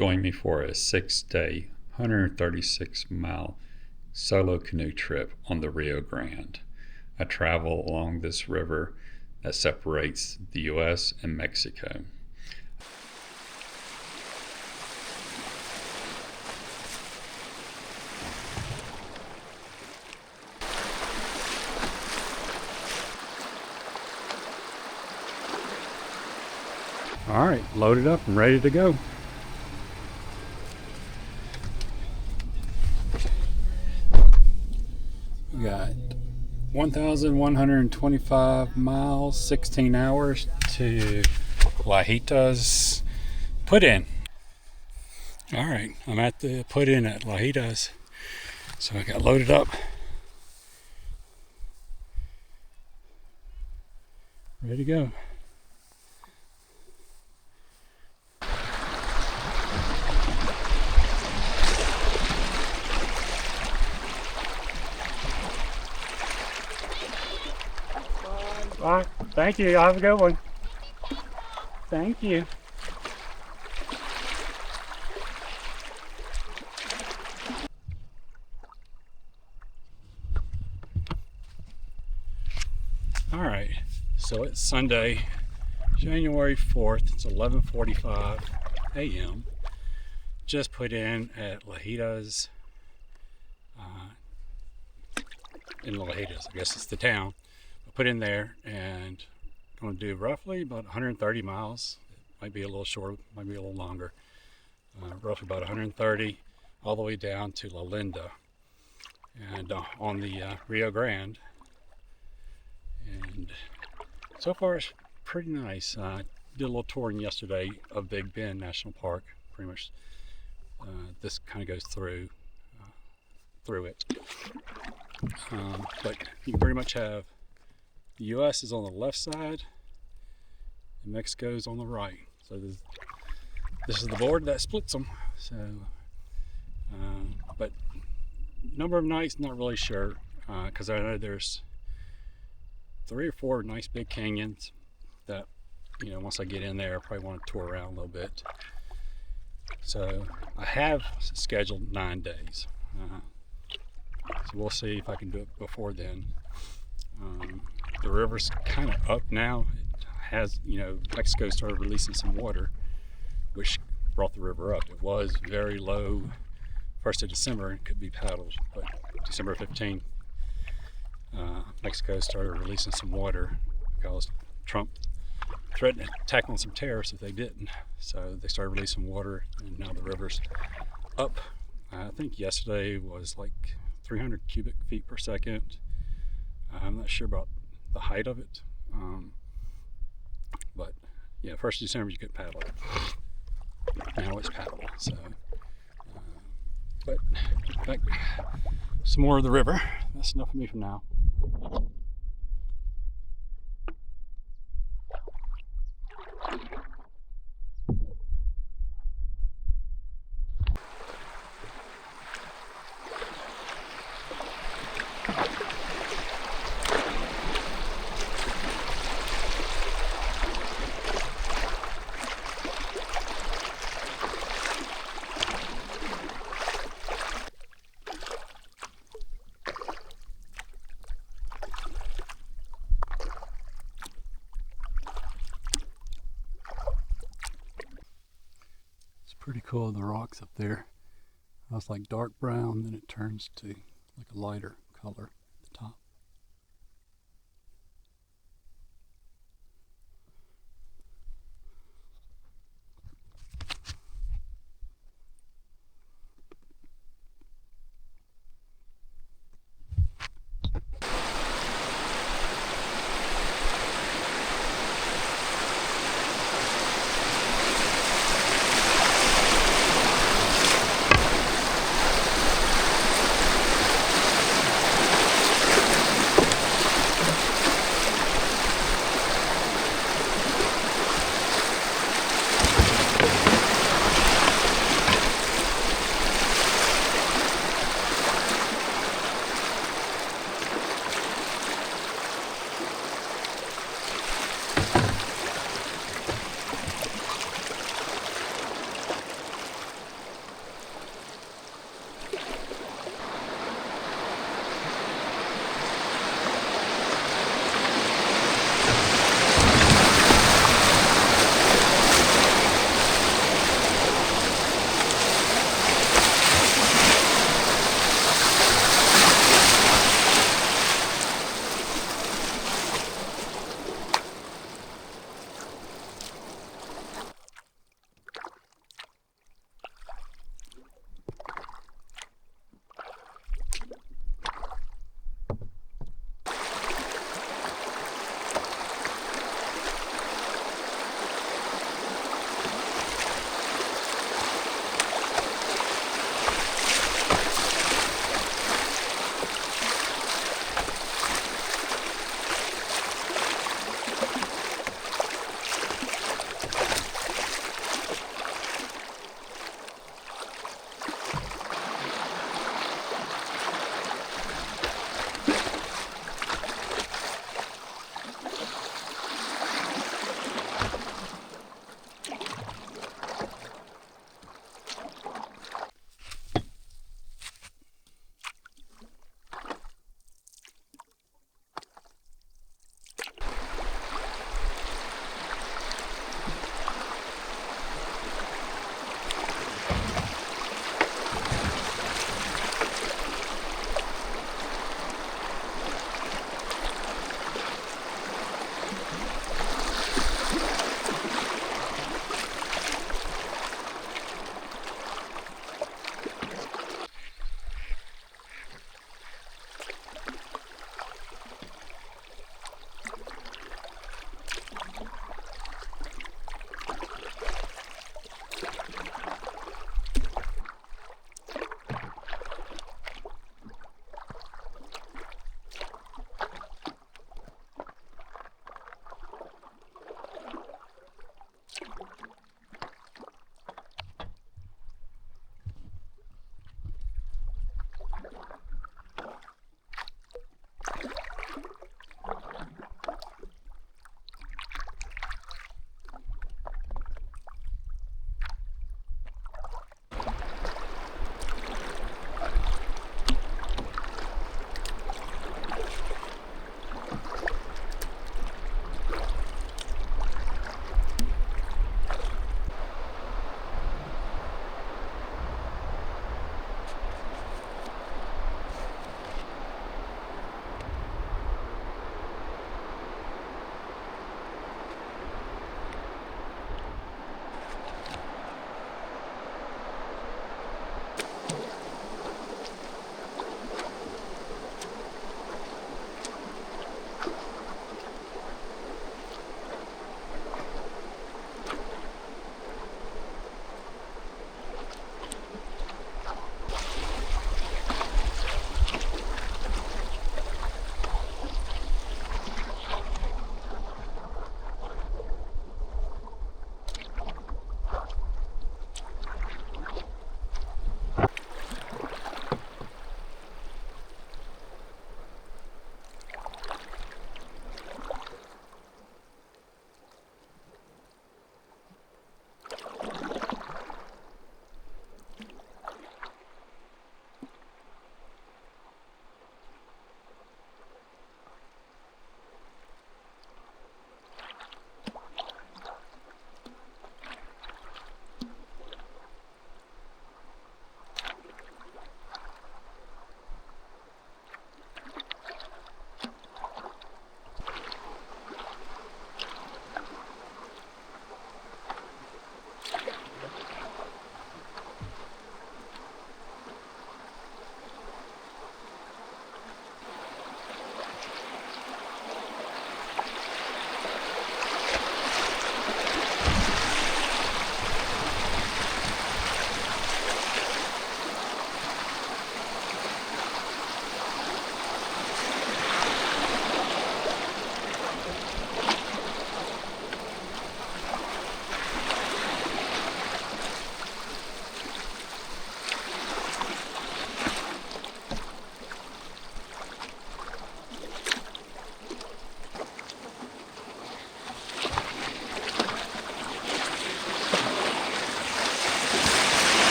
Join me for a 6-day, 136-mile solo canoe trip on the Rio Grande. I travel along this river that separates the U.S. and Mexico. All right, loaded up and ready to go. We got 1,125 miles, 16 hours to Lajitas put in. All right, I'm at the put in at Lajitas. So I got loaded up. Ready to go. All right, thank you. Y'all have a good one. Thank you. All right, so it's Sunday, January 4th. It's 11:45 a.m. Just put in at Lajitas. In Lajitas, I guess it's the town. Put in there and going to do roughly about 130 miles. It might be a little short, might be a little longer. Roughly about 130 all the way down to Lalinda and on the Rio Grande. And so far it's pretty nice. Did a little touring yesterday of Big Bend National Park. Pretty much this kind of goes through it. But you pretty much have the U.S. is on the left side and Mexico is on the right. So this is the board that splits them. So, but number of nights, not really sure, because I know there's 3 or 4 nice big canyons that, you know, once I get in there, I probably want to tour around a little bit. So I have scheduled 9 days. So we'll see if I can do it before then. The river's kind of up now. It has, you know, Mexico started releasing some water, which brought the river up. It was very low 1st of December, it could be paddled, but December 15th, Mexico started releasing some water because Trump threatened to tackle some tariffs if they didn't. So they started releasing water, and now the river's up. I think yesterday was like 300 cubic feet per second. I'm not sure about the height of it, but yeah, 1st of December you could paddle it. Now it's paddle. So, but back, some more of the river. That's enough of me for now. Pretty cool, the rocks up there. It's like dark brown, then it turns to like a lighter color at the top.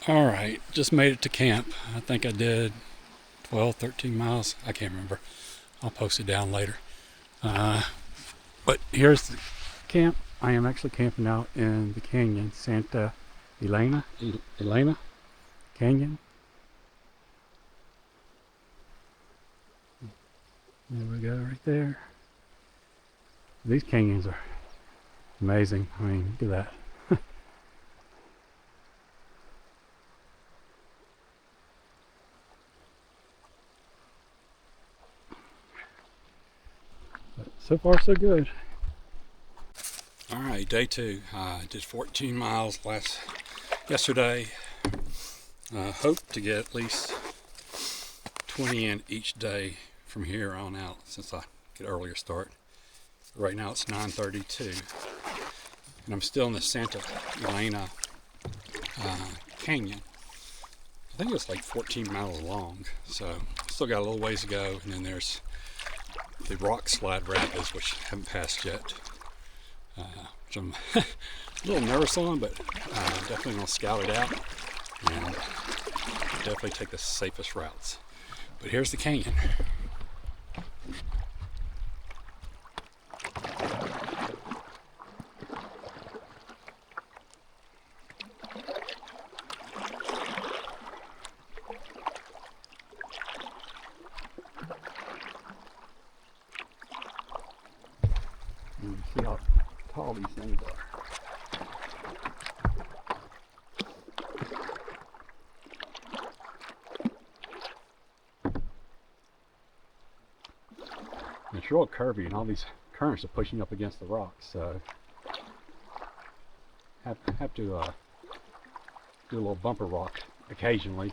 All right, just made it to camp. I think I did 12, 13 miles. I can't remember. I'll post it down later. But here's the camp. I am actually camping out in the canyon, Santa Elena Canyon. There we go, right there. These canyons are amazing. I mean, look at that. So far, so good. All right, day 2. Did 14 miles yesterday. Hope to get at least 20 in each day from here on out, since I get an earlier start. Right now it's 9:32, and I'm still in the Santa Elena Canyon. I think it's like 14 miles long, so still got a little ways to go. And then there's the rock slide rapids, which I haven't passed yet, which I'm a little nervous on, but definitely going to scout it out and definitely take the safest routes. But here's the canyon. You can see how tall these things are. It's real curvy, and all these currents are pushing up against the rocks, so have to do a little bumper rock occasionally.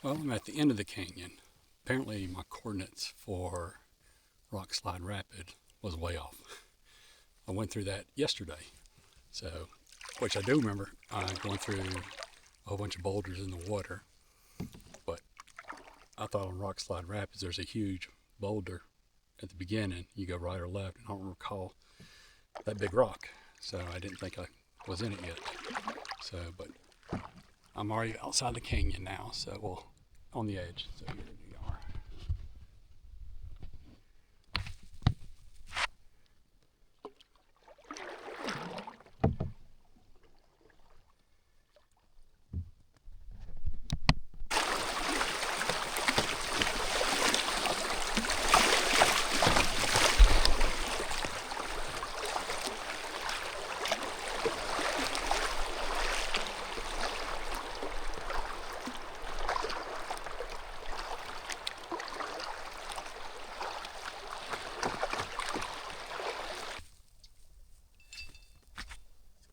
Well, I'm at the end of the canyon. Apparently my coordinates for Rock Slide Rapid was way off. I went through that yesterday, so, which I do remember going through a whole bunch of boulders in the water, but I thought on Rock Slide Rapids there's a huge boulder at the beginning. You go right or left, and I don't recall that big rock, so I didn't think I was in it yet. So, but I'm already outside the canyon now, so well, on the edge. So here we are.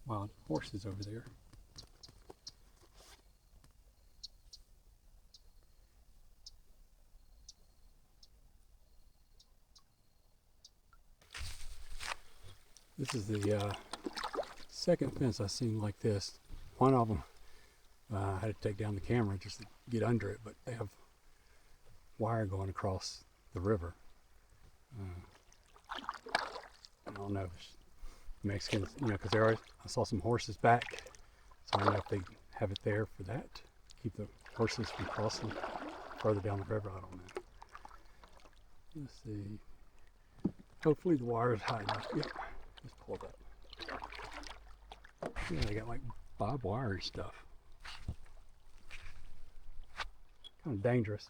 Wild horses over there. This is the second fence I've seen like this. One of them I had to take down the camera just to get under it, but they have wire going across the river. I don't know if it's Mexicans, you know, because I saw some horses back, so I don't know if they have it there for that, keep the horses from crossing further down the river. I don't know. Let's see. Hopefully the wire is high enough. Yep, just pulled up. Yeah, they got like barbed wire and stuff. Kind of dangerous.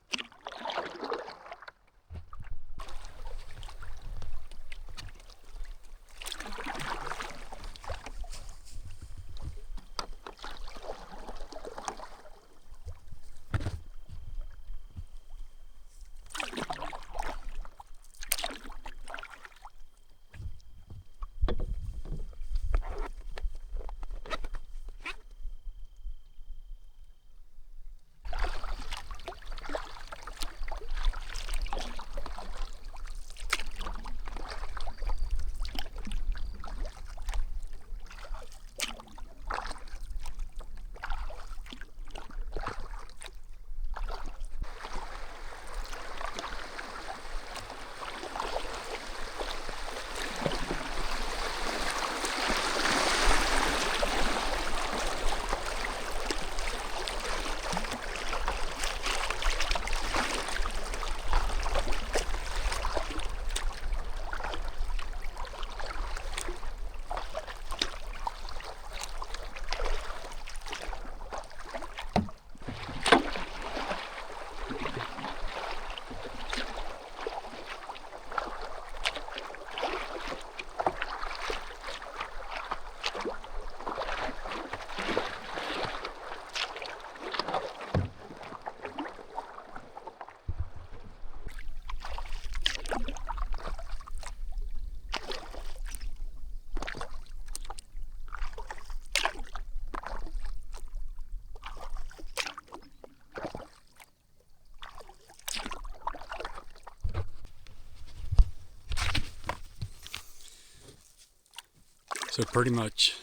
So pretty much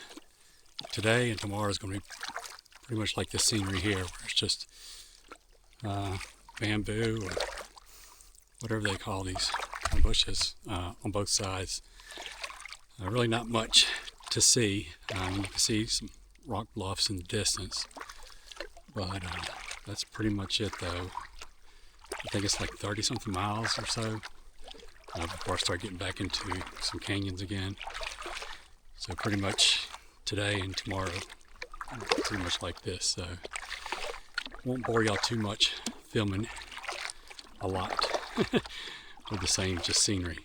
today and tomorrow is going to be pretty much like the scenery here, where it's just bamboo or whatever they call these kind of bushes on both sides. Really not much to see. You can see some rock bluffs in the distance, but that's pretty much it though. I think it's like 30 something miles or so before I start getting back into some canyons again. So pretty much today and tomorrow, pretty much like this. So won't bore y'all too much filming a lot with the same just scenery.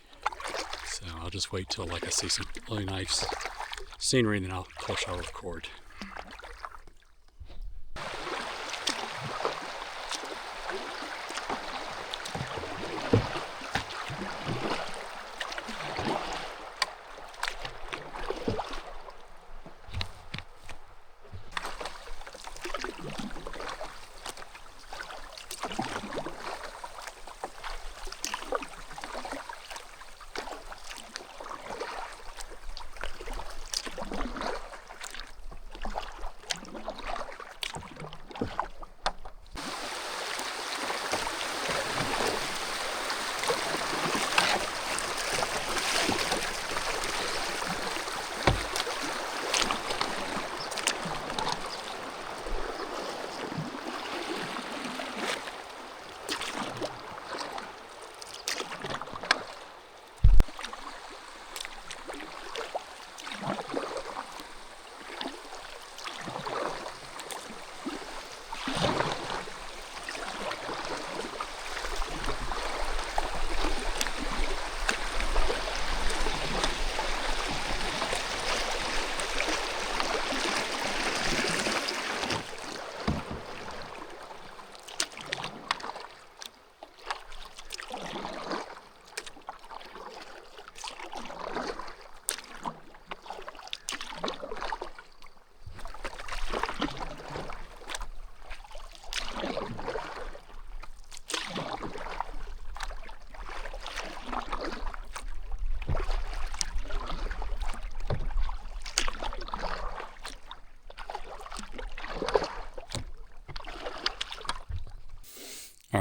So I'll just wait till like I see some really nice scenery, and then of course I'll record.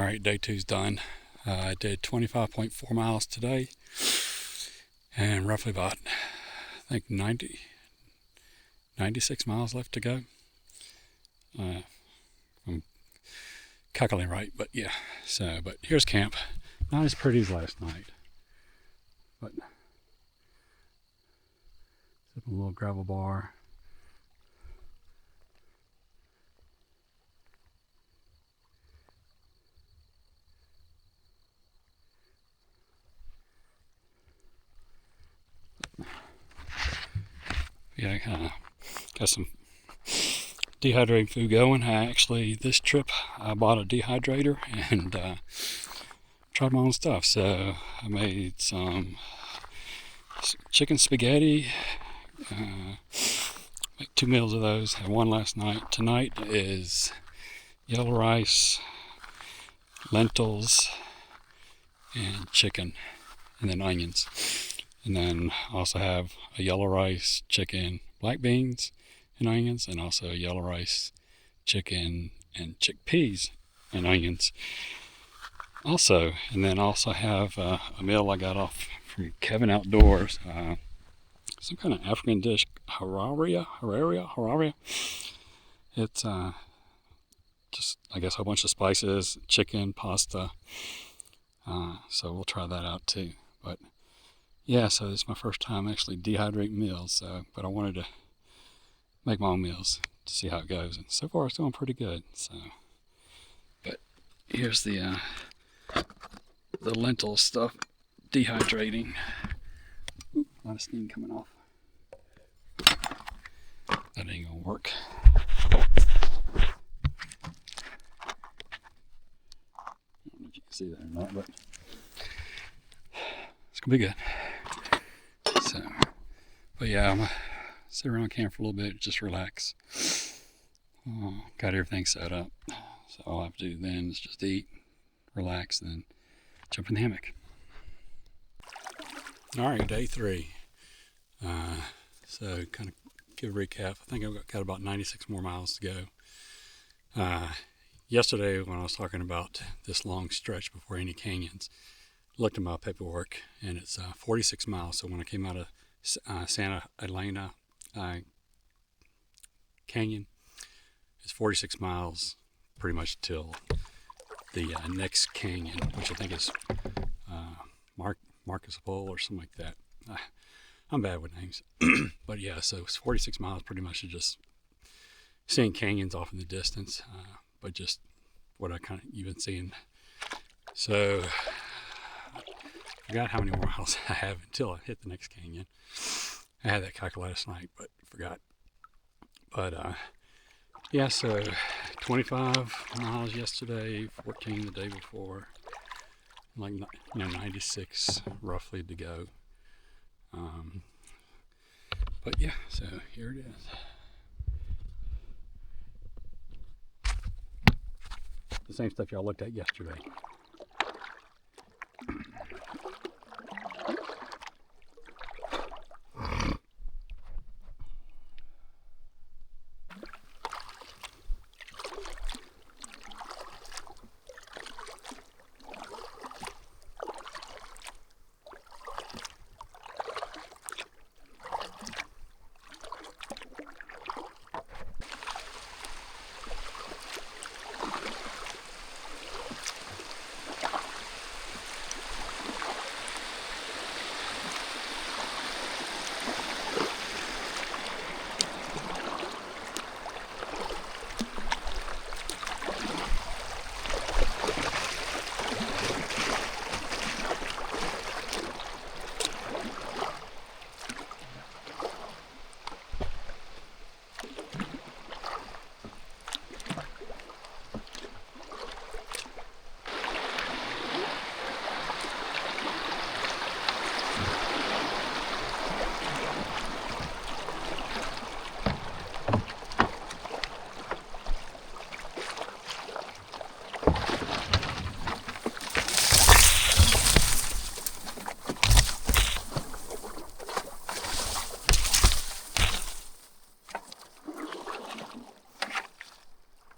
Alright, day 2's done. I did 25.4 miles today and roughly about, I think 96 miles left to go. I'm calculating right, but yeah. So, but here's camp. Not as pretty as last night, but a little gravel bar. Yeah, I kind of got some dehydrating food going. This trip I bought a dehydrator and tried my own stuff. So I made some chicken spaghetti, like 2 meals of those. Had one last night. Tonight is yellow rice, lentils, and chicken, and then onions. And then I also have a yellow rice, chicken, black beans, and onions, and also a yellow rice, chicken, and chickpeas and onions. Also, and then also have a meal I got off from Kevin Outdoors. Some kind of African dish, Hararia. It's just, I guess, a bunch of spices, chicken, pasta. So we'll try that out too. But yeah, so this is my first time actually dehydrating meals. So, but I wanted to make my own meals to see how it goes, and so far it's going pretty good. So, but here's the lentil stuff dehydrating. Ooh, a lot of steam coming off. That ain't gonna work. I don't know if you can see that or not, but it's gonna be good. So, but yeah, I'm gonna sit around camp for a little bit, just relax. Got everything set up. So all I have to do then is just eat, relax, and then jump in the hammock. Alright, day 3. So kind of give a recap. I think I've got about 96 more miles to go. Yesterday when I was talking about this long stretch before any canyons, I looked at my paperwork and it's 46 miles. So when I came out of Santa Elena Canyon, it's 46 miles pretty much till the next canyon, which I think is Marcus Bowl or something like that. I'm bad with names. But yeah, so it's 46 miles pretty much of just seeing canyons off in the distance, but just what I kind of even seeing. So I forgot how many more miles I have until I hit the next canyon. I had that calculated last night, but forgot. But yeah, so 25 miles yesterday, 14 the day before, like 96 roughly to go. But yeah, so here it is. The same stuff y'all looked at yesterday.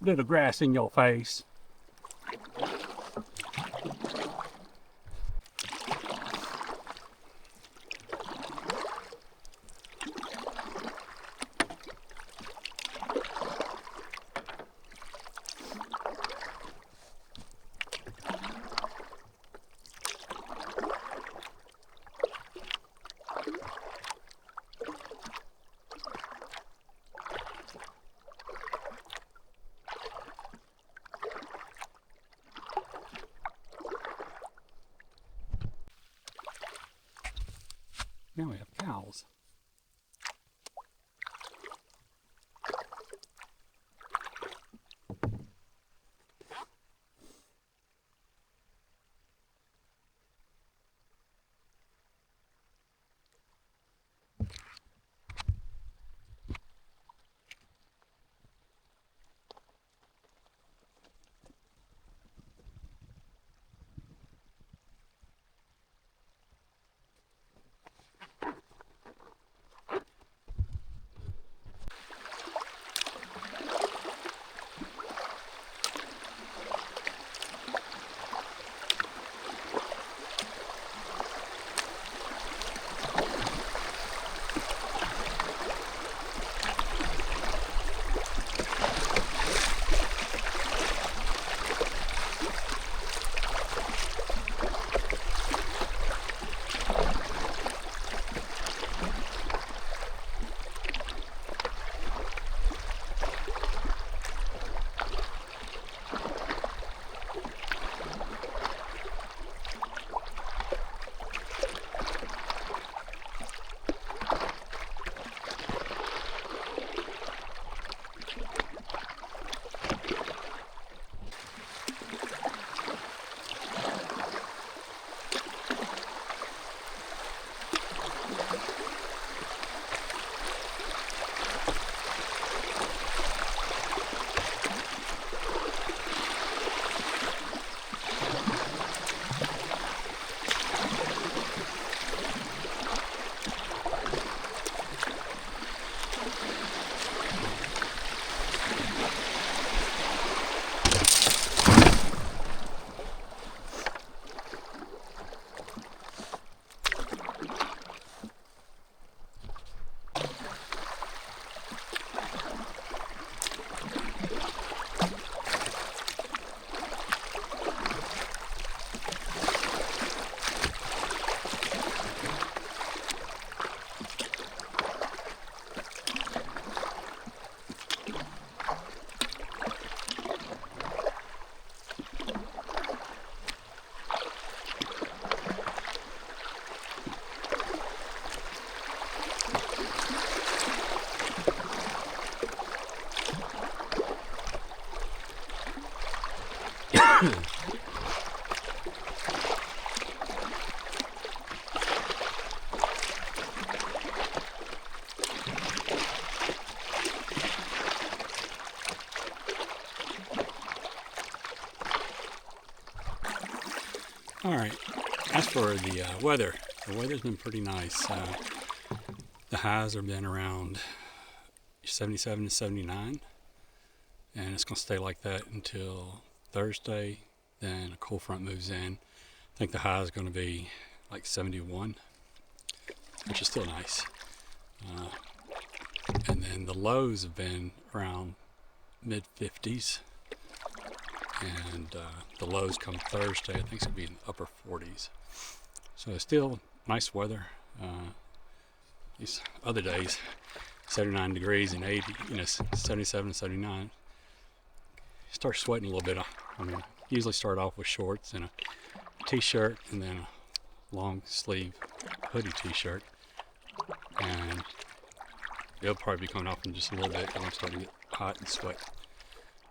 Little grass in your face. Now we have cows. All right, as for the weather's been pretty nice. The highs have been around 77 to 79, and it's going to stay like that until Thursday. Then a cold front moves in. I think the high is going to be like 71, which is still nice. And then the lows have been around mid 50s, and the lows come Thursday. I think it's going to be in the upper 40s. So it's still nice weather. These other days, 79 degrees and 80, 77 and 79. You start sweating a little bit. I mean, usually start off with shorts and a t-shirt and then a long sleeve hoodie t-shirt. And it'll probably be coming off in just a little bit because I'm starting to get hot and sweat.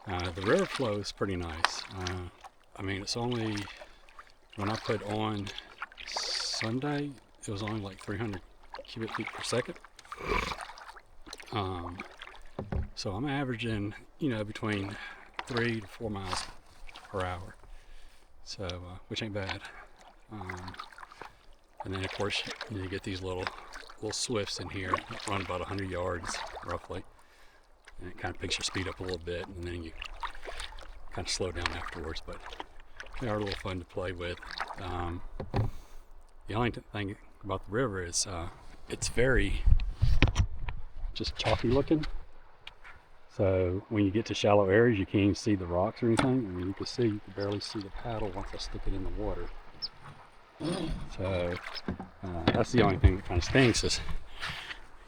The river flow is pretty nice. I mean, it's only, when I put on Sunday, it was only like 300 cubic feet per second. So I'm averaging, between 3 to 4 miles per hour. So, which ain't bad. And then of course you get these little swifts in here that run about 100 yards roughly. And it kind of picks your speed up a little bit, and then you kind of slow down afterwards, but they are a little fun to play with. The only thing about the river is it's very just chalky looking. So when you get to shallow areas, you can't even see the rocks or anything. I mean, you can barely see the paddle once I stick it in the water. So that's the only thing that kind of stinks, is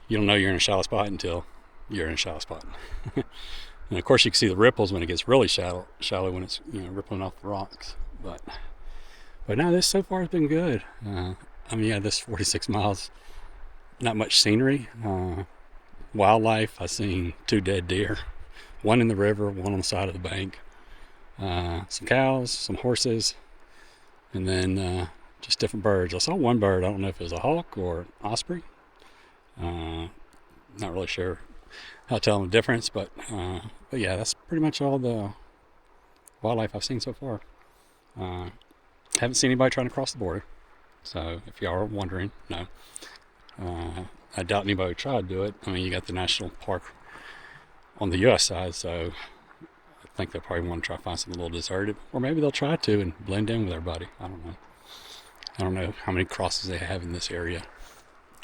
you don't know you're in a shallow spot until you're in a shallow spot. And of course you can see the ripples when it gets really shallow when it's rippling off the rocks. But now this so far has been good. This 46 miles not much scenery. Wildlife, I seen 2 dead deer, one in the river, one on the side of the bank. Some cows, some horses, and then just different birds. I saw one bird. I don't know if it was a hawk or osprey. Not really sure how to tell them the difference, but yeah, that's pretty much all the wildlife I've seen so far. Haven't seen anybody trying to cross the border, so if y'all are wondering, no. I doubt anybody would try to do it. I mean, you got the national park on the U.S. side, so I think they'll probably want to try to find something a little deserted, or maybe they'll try to and blend in with everybody. I don't know. I don't know how many crosses they have in this area,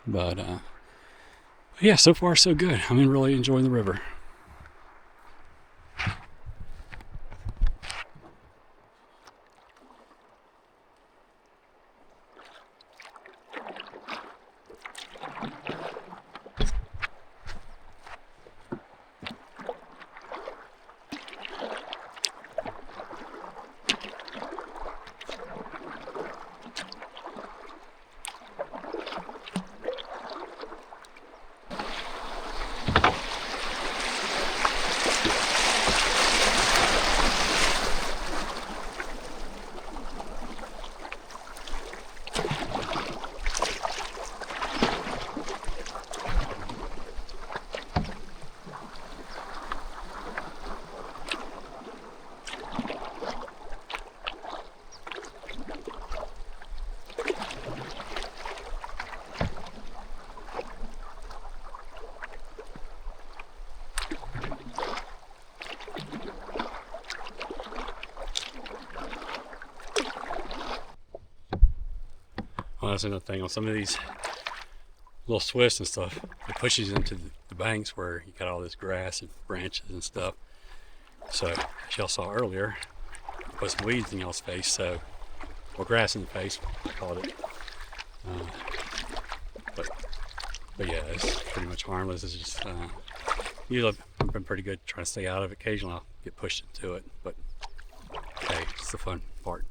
but yeah, so far so good. I'm really enjoying the river. Well, that's another thing on some of these little twists and stuff. It pushes into the banks where you got all this grass and branches and stuff. So, as y'all saw earlier, I put some weeds in y'all's face, so, or grass in the face, I called it. But yeah, it's pretty much harmless. It's just, usually I've been pretty good trying to stay out of it. Occasionally I'll get pushed into it, but hey, it's the fun part.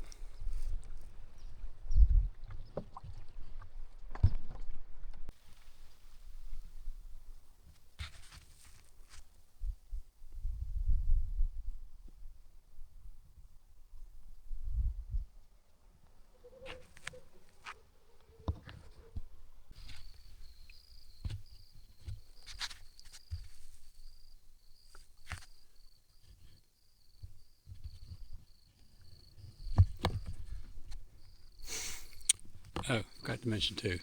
Oh, forgot to mention too,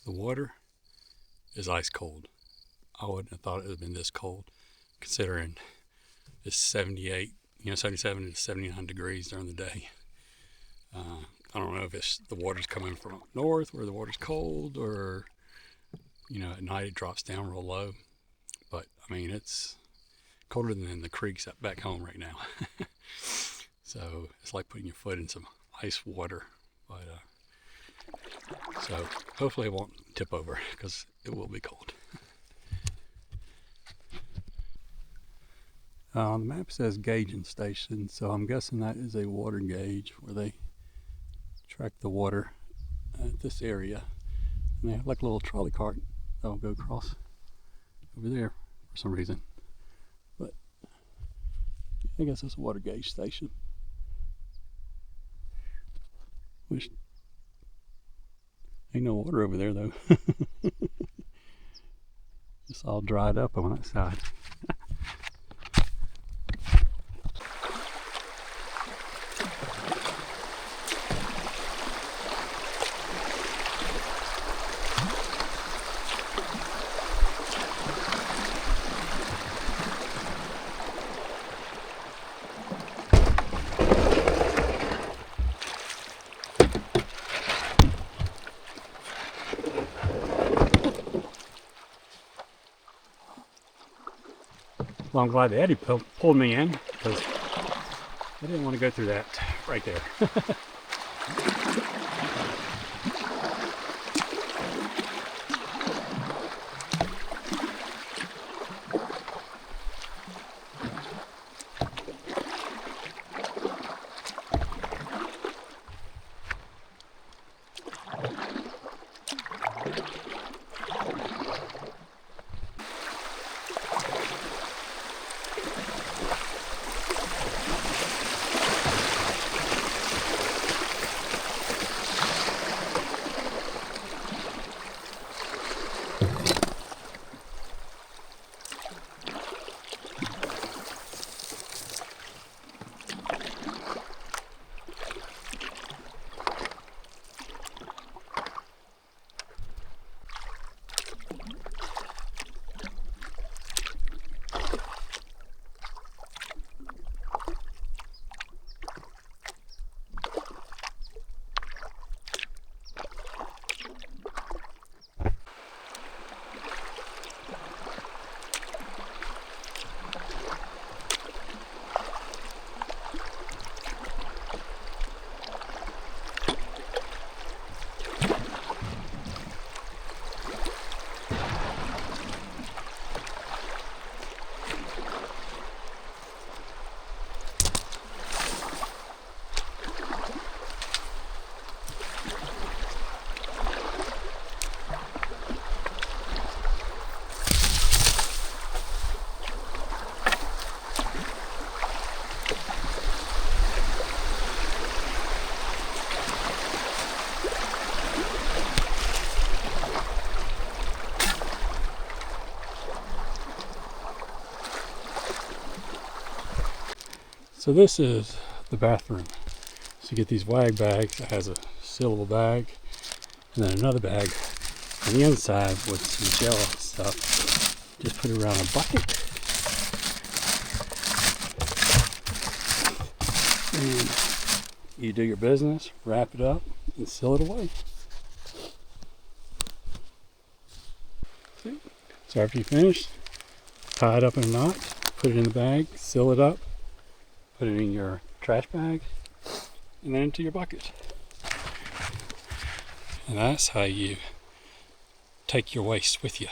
the water is ice cold. I wouldn't have thought it would have been this cold, considering it's 78, 77 to 79 degrees during the day. I don't know if it's the water's coming from up north where the water's cold, or at night it drops down real low. But I mean, it's colder than the creeks up back home right now. So it's like putting your foot in some ice water. But so hopefully it won't tip over, because it will be cold. The map says gauging station, so I'm guessing that is a water gauge where they track the water at this area. And they have like a little trolley cart that'll go across over there for some reason. But I guess it's a water gauge station. Which ain't no water over there though. It's all dried up on that side. Well, I'm glad that Eddie pulled me in, because I didn't want to go through that right there. So this is the bathroom. So you get these wag bags that has a sealable bag, and then another bag on the inside with some gel stuff. Just put it around a bucket. And you do your business, wrap it up, and seal it away. See? So after you finish, tie it up in a knot, put it in the bag, seal it up, put it in your trash bag, and then into your bucket. And that's how you take your waste with you.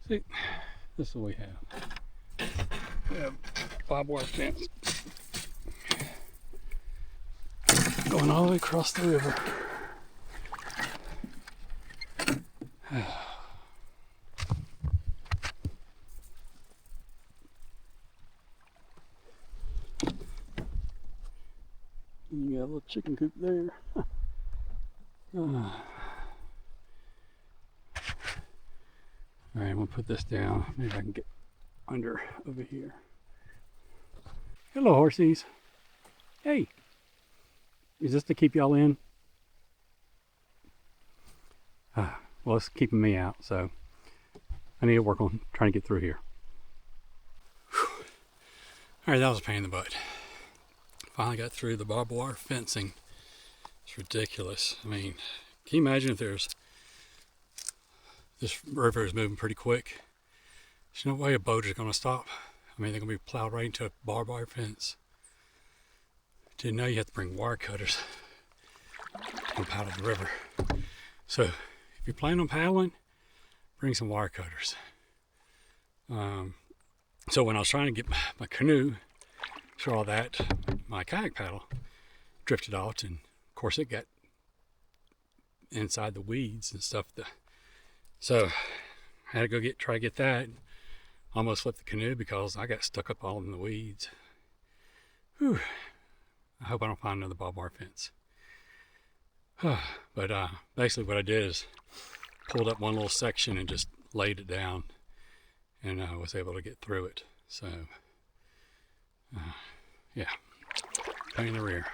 See, this is what we have. We have barbed wire fence going all the way across the river. You got a little chicken coop there. Alright, I'm going to put this down. Maybe I can get under over here. Hello, horsies. Hey. Is this to keep y'all in? Well, it's keeping me out, so I need to work on trying to get through here. Alright, that was a pain in the butt. Finally got through the barbed wire fencing. It's ridiculous. I mean, can you imagine if this river is moving pretty quick? There's no way a boat is going to stop. I mean, they're going to be plowed right into a barbed wire fence. Didn't know you have to bring wire cutters to come out of the river. So if you're planning on paddling, bring some wire cutters. So when I was trying to get my canoe through all that, my kayak paddle drifted off, and of course it got inside the weeds and stuff. So I had to go try to get that. Almost flipped the canoe because I got stuck up all in the weeds. Whew. I hope I don't find another barbed wire fence. But basically what I did is pulled up one little section and just laid it down, and I was able to get through it. So yeah, pain in the rear.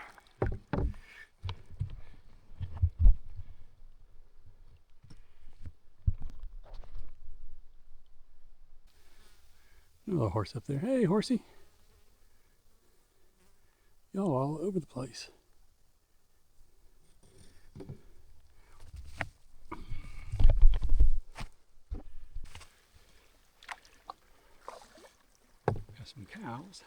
Little horse up there. Hey, horsey. Y'all all over the place. Got some cows.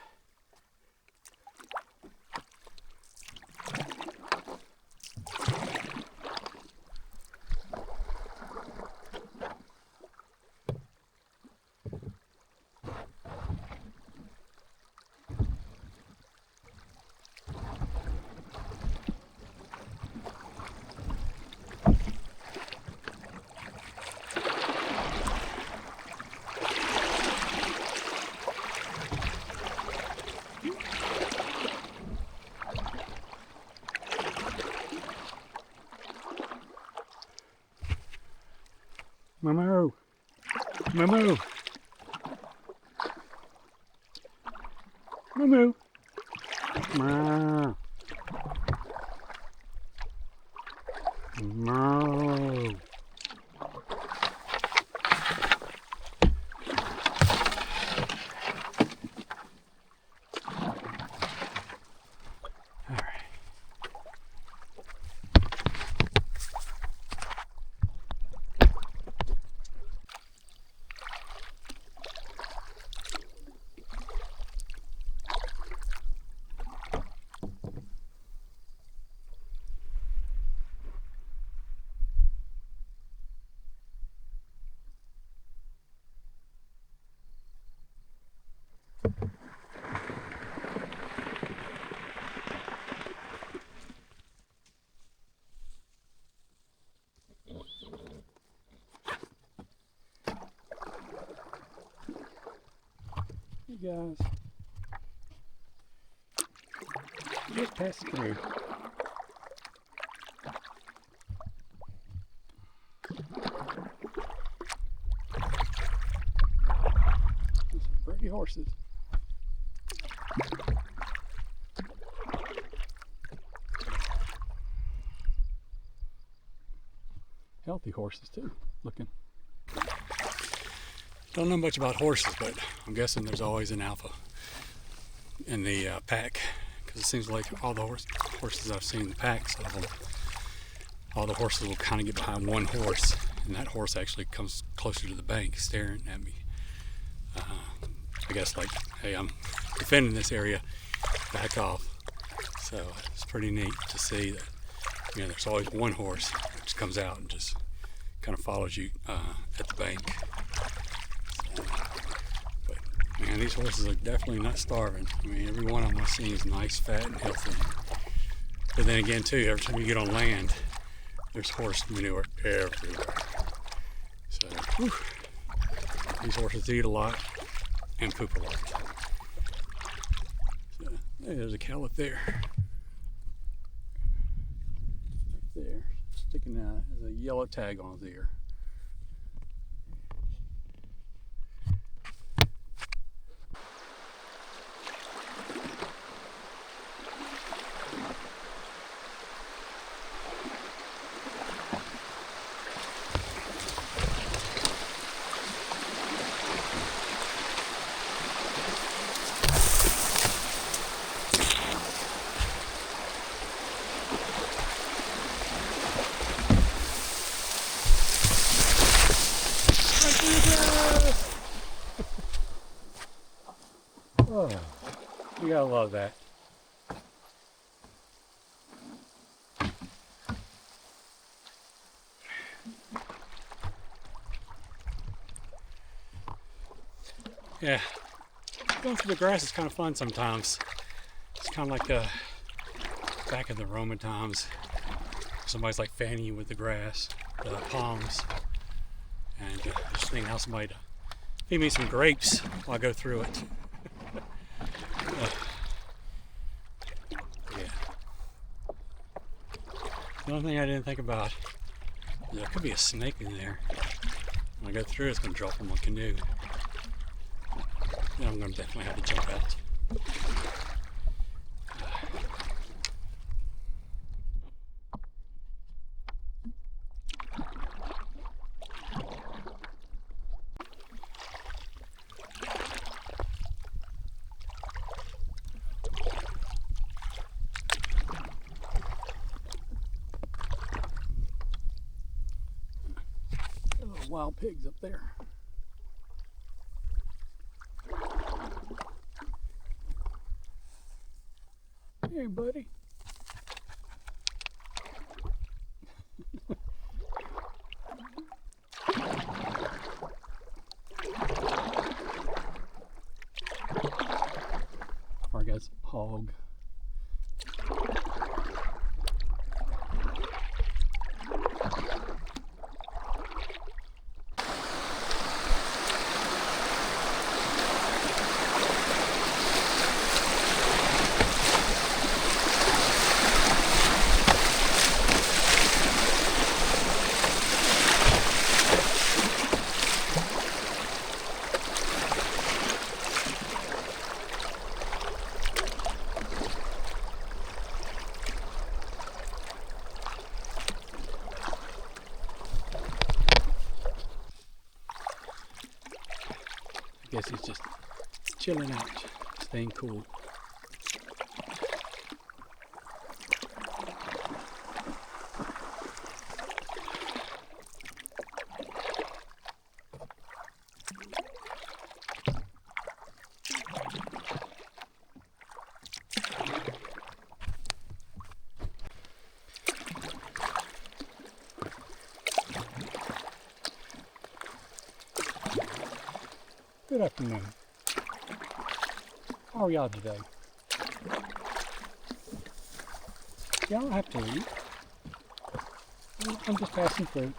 Moo. Moo. Moo. Moo. Moo. you guys. Get past through. Some pretty horses. Healthy horses too, looking. Don't know much about horses, but I'm guessing there's always an alpha in the pack, because it seems like all the horses I've seen, the packs of them, all the horses will kind of get behind one horse, and that horse actually comes closer to the bank staring at me. I guess like, hey, I'm defending this area, back off. So it's pretty neat to see that, you know, there's always one horse that just comes out and just kind of follows you at the bank. So, but man, these horses are definitely not starving. I mean, every one of them I've seen is nice, fat, and healthy. But then again, too, every time you get on land, there's horse manure everywhere. So, whew, these horses eat a lot and poop a lot. So, hey, there's a cow up there. Right there, sticking out. There's a yellow tag on his ear. Oh, you gotta love that. Yeah, going through the grass is kind of fun sometimes. It's kind of like back in the Roman times. Somebody's like fanning you with the grass, the palms, and just thinking how somebody to feed me some grapes while I go through it. Yeah. The only thing I didn't think about is there could be a snake in there. When I go through, it's going to drop in my canoe. Then I'm going to definitely have to jump out. Wild pigs up there. Hey, buddy. Or I guess hog. I guess he's just chilling out, staying cool. Good afternoon. How are y'all today? Y'all don't have to eat. I'm just passing through.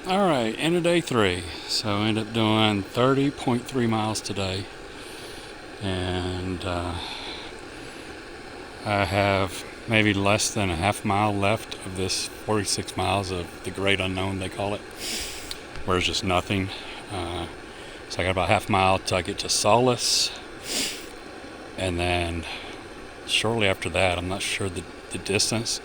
All right, end of day 3. So I ended up doing 30.3 miles today. And I have maybe less than a half mile left of this 46 miles of the great unknown, they call it, where it's just nothing. So I got about half mile till I get to Solace. And then shortly after that, I'm not sure the distance,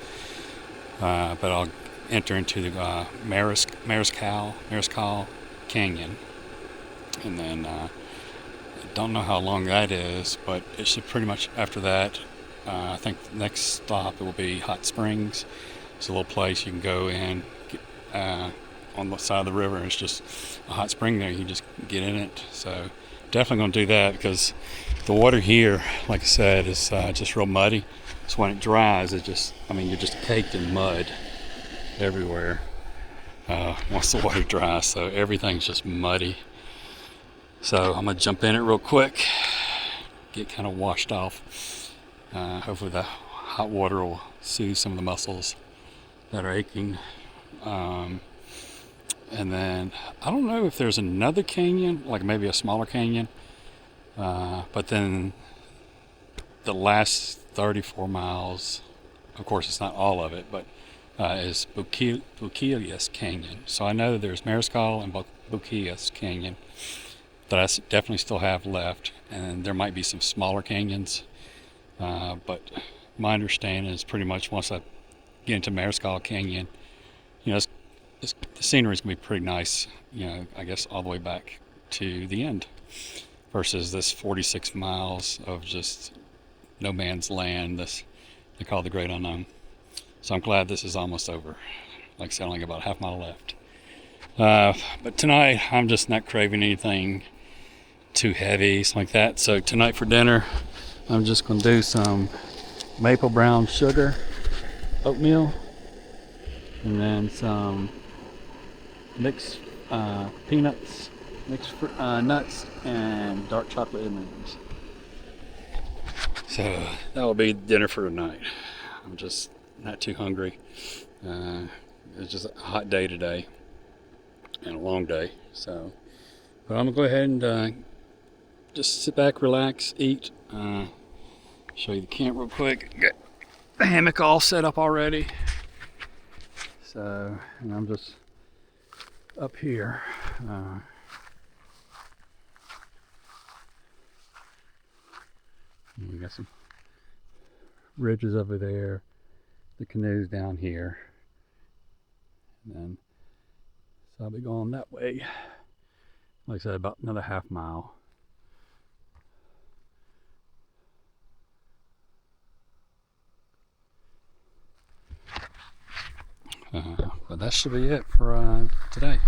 but I'll enter into the Mariscal Canyon. And then I don't know how long that is, but it should pretty much after that. I think the next stop it will be Hot Springs. It's a little place you can go in on the side of the river, and it's just a hot spring there. You can just get in it. So definitely going to do that because the water here, like I said, is just real muddy. So when it dries, you're just caked in mud everywhere once the water dries. So everything's just muddy. So I'm going to jump in it real quick, get kind of washed off. Hopefully the hot water will soothe some of the muscles that are aching. And then I don't know if there's another canyon, like maybe a smaller canyon. But then the last 34 miles, of course it's not all of it, but is Boquillas Canyon. So I know that there's Mariscal and Boquillas Canyon that I definitely still have left. And there might be some smaller canyons. But my understanding is pretty much once I get into Mariscal Canyon, the scenery is going to be pretty nice, I guess all the way back to the end versus this 46 miles of just no man's land, this they call the great unknown. So I'm glad this is almost over. Like I said, I only got about a half mile left. But tonight, I'm just not craving anything too heavy, something like that. So tonight for dinner, I'm just going to do some maple brown sugar oatmeal and then some mixed peanuts, mixed nuts, and dark chocolate M&Ms. So that will be dinner for tonight. I'm just not too hungry. It's just a hot day today and a long day. So, but I'm going to go ahead and just sit back, relax, eat. Show you the camp real quick. Got the hammock all set up already. So, and I'm just up here. We got some ridges over there. The canoe's down here. And then, so I'll be going that way. Like I said, about another half mile. But that should be it for today.